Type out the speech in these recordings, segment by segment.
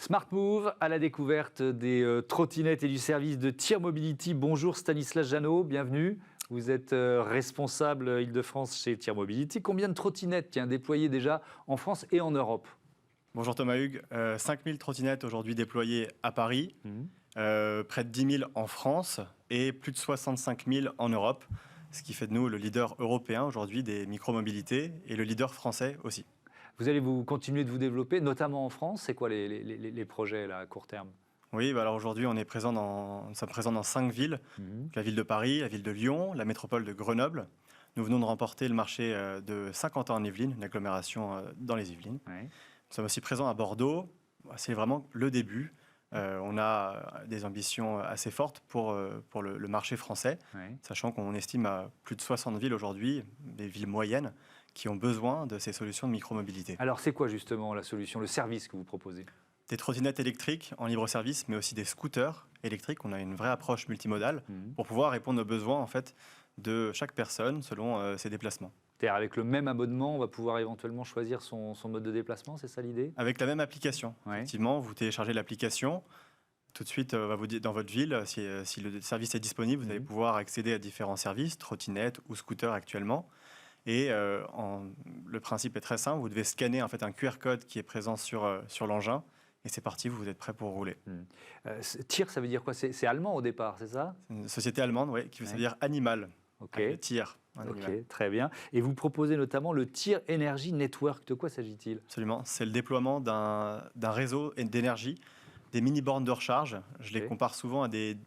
Smart Move à la découverte des trottinettes et du service de Tier Mobility. Bonjour Stanislas Jeannot, bienvenue. Vous êtes responsable Île-de-France chez Tier Mobility. Combien de trottinettes déployées déjà en France et en Europe? Bonjour Thomas Hugues, 5000 trottinettes aujourd'hui déployées à Paris, près de 10 000 en France et plus de 65 000 en Europe, ce qui fait de nous le leader européen aujourd'hui des micromobilités et le leader français aussi. Vous allez continuer de vous développer, notamment en France. C'est quoi les projets là, à court terme? Oui, alors aujourd'hui on est nous sommes présents dans 5 villes, la ville de Paris, la ville de Lyon, la métropole de Grenoble. Nous venons de remporter le marché de Saint-Quentin en Yvelines, une agglomération dans les Yvelines. Oui. Nous sommes aussi présents à Bordeaux. C'est vraiment le début. On a des ambitions assez fortes pour le marché français, sachant qu'on estime à plus de 60 villes aujourd'hui, des villes moyennes, qui ont besoin de ces solutions de micromobilité. Alors c'est quoi justement la solution, le service que vous proposez? Des trottinettes électriques en libre service, mais aussi des scooters électriques. On a une vraie approche multimodale pour pouvoir répondre aux besoins en fait, de chaque personne selon ses déplacements. C'est-à-dire avec le même abonnement, on va pouvoir éventuellement choisir son mode de déplacement, c'est ça l'idée? Avec la même application. Effectivement, vous téléchargez l'application. Tout de suite, va vous dire dans votre ville, si le service est disponible, vous allez pouvoir accéder à différents services, trottinettes ou scooters actuellement. Et le principe est très simple, vous devez scanner en fait, un QR code qui est présent sur l'engin. Et c'est parti, vous êtes prêt pour rouler. TIR, ça veut dire quoi? C'est allemand au départ, c'est ça? C'est une société allemande, oui, qui veut dire animal. Ok. TIR. Ok, très bien. Et vous proposez notamment le Tier Energy Network. De quoi s'agit-il? Absolument. C'est le déploiement d'un réseau d'énergie, des mini-bornes de recharge. Je les compare souvent à des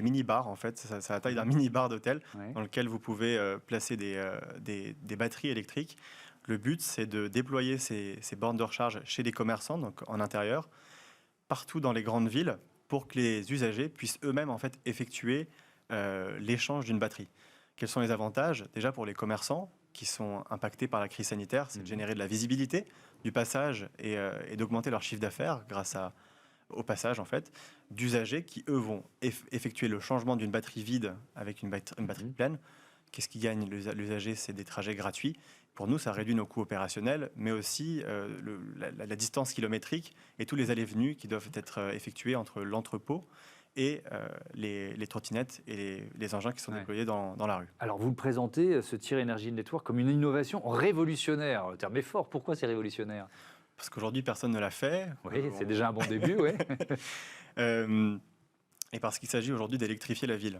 mini-bars, en fait. C'est la taille d'un mini-bar d'hôtel dans lequel vous pouvez placer des batteries électriques. Le but, c'est de déployer ces bornes de recharge chez les commerçants, donc en intérieur, partout dans les grandes villes, pour que les usagers puissent eux-mêmes en fait, effectuer l'échange d'une batterie. Quels sont les avantages? Déjà pour les commerçants qui sont impactés par la crise sanitaire, c'est de générer de la visibilité du passage et d'augmenter leur chiffre d'affaires grâce au passage en fait, d'usagers qui, eux, vont effectuer le changement d'une batterie vide avec une batterie pleine. Qu'est-ce qui gagne l'usager? C'est des trajets gratuits. Pour nous, ça réduit nos coûts opérationnels, mais aussi la distance kilométrique et tous les allées-venues qui doivent être effectués entre l'entrepôt et les trottinettes et les engins qui sont déployés dans la rue. Alors, vous le présentez, ce Tier Energy Network, comme une innovation révolutionnaire. Le terme est fort. Pourquoi c'est révolutionnaire? Parce qu'aujourd'hui, personne ne l'a fait. Oui, c'est déjà un bon début, oui. Et parce qu'il s'agit aujourd'hui d'électrifier la ville.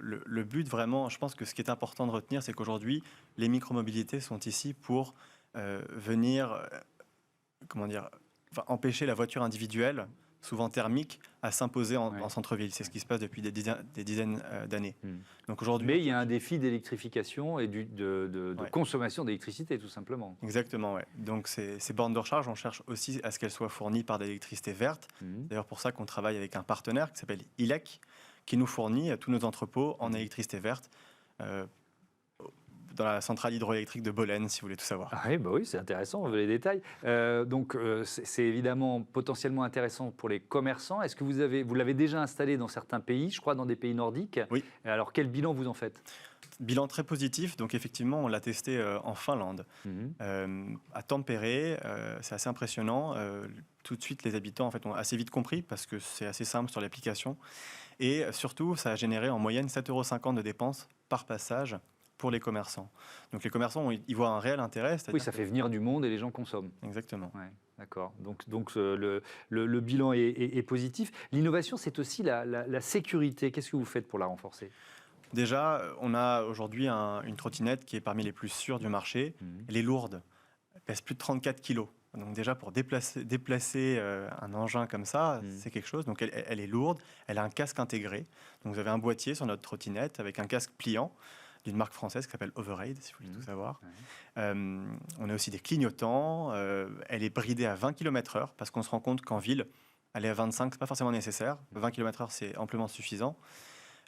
Le but vraiment, je pense que ce qui est important de retenir, c'est qu'aujourd'hui, les micromobilités sont ici pour venir, empêcher la voiture individuelle, souvent thermique, à s'imposer en centre-ville. C'est ce qui se passe depuis des dizaines d'années. Donc aujourd'hui, mais il y a un défi d'électrification et de consommation d'électricité, tout simplement. Exactement, oui. Donc ces bornes de recharge, on cherche aussi à ce qu'elles soient fournies par de l'électricité verte. D'ailleurs, pour ça qu'on travaille avec un partenaire qui s'appelle ILEC, qui nous fournit tous nos entrepôts en électricité verte. Dans la centrale hydroélectrique de Bolène, si vous voulez tout savoir. Ah oui, bah oui, c'est intéressant, on veut les détails. Donc, c'est évidemment potentiellement intéressant pour les commerçants. Est-ce que vous l'avez déjà installé dans certains pays, je crois dans des pays nordiques? Oui. Alors, quel bilan vous en faites? Bilan très positif. Donc, effectivement, on l'a testé en Finlande, à Tampere. C'est assez impressionnant. Tout de suite, les habitants en fait, ont assez vite compris parce que c'est assez simple sur l'application. Et surtout, ça a généré en moyenne 7,50 € de dépenses par passage pour les commerçants. Donc les commerçants, ils voient un réel intérêt. Oui, ça fait venir du monde et les gens consomment. Exactement. Ouais, d'accord. Donc le bilan est positif. L'innovation, c'est aussi la sécurité. Qu'est-ce que vous faites pour la renforcer? Déjà, on a aujourd'hui une trottinette qui est parmi les plus sûres du marché. Elle est lourde. Elle pèse plus de 34 kilos. Donc déjà, pour déplacer un engin comme ça, c'est quelque chose. Donc elle est lourde. Elle a un casque intégré. Donc vous avez un boîtier sur notre trottinette avec un casque pliant d'une marque française qui s'appelle Override, si vous voulez tout savoir. On a aussi des clignotants. Elle est bridée à 20 km/h parce qu'on se rend compte qu'en ville, aller à 25, ce n'est pas forcément nécessaire. 20 km/h, c'est amplement suffisant.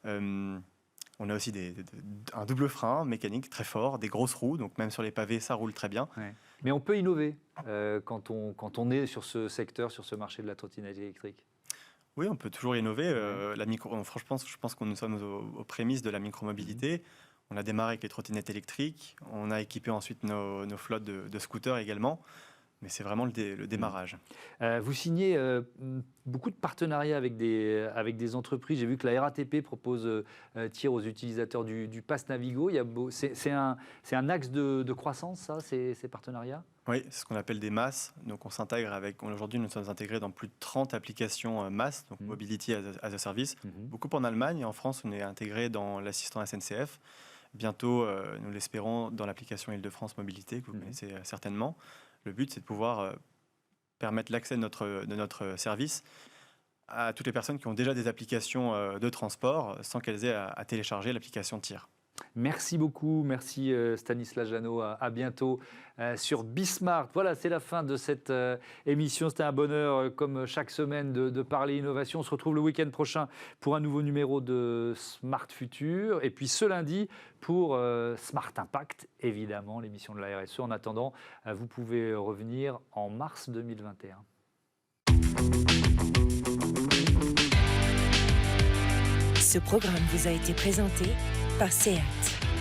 On a aussi un double frein mécanique très fort, des grosses roues, donc même sur les pavés, ça roule très bien. Mais on peut innover quand on est sur ce secteur, sur ce marché de la trottinette électrique. Oui, on peut toujours innover. Franchement, je pense que nous sommes aux prémices de la micromobilité. On a démarré avec les trottinettes électriques. On a équipé ensuite nos flottes de scooters également. mais c'est vraiment le démarrage. Vous signez beaucoup de partenariats avec des entreprises. J'ai vu que la RATP propose tir aux utilisateurs du Pass Navigo. C'est un axe de croissance, ça, ces partenariats? Oui, c'est ce qu'on appelle des MaaS. Donc, aujourd'hui, nous sommes intégrés dans plus de 30 applications MaaS, donc Mobility as a Service. Beaucoup en Allemagne et en France, on est intégré dans l'assistant SNCF. Bientôt, nous l'espérons, dans l'application Île-de-France Mobilité, que vous connaissez certainement. Le but, c'est de pouvoir permettre l'accès de notre service à toutes les personnes qui ont déjà des applications de transport sans qu'elles aient à télécharger l'application TIR. Merci beaucoup, merci Stanislas Janot, à bientôt sur Bismart. Voilà, c'est la fin de cette émission. C'était un bonheur, comme chaque semaine, de parler innovation. On se retrouve le week-end prochain pour un nouveau numéro de Smart Future. Et puis ce lundi pour Smart Impact, évidemment, l'émission de la RSE. En attendant, vous pouvez revenir en mars 2021. Ce programme vous a été présenté par SEAT.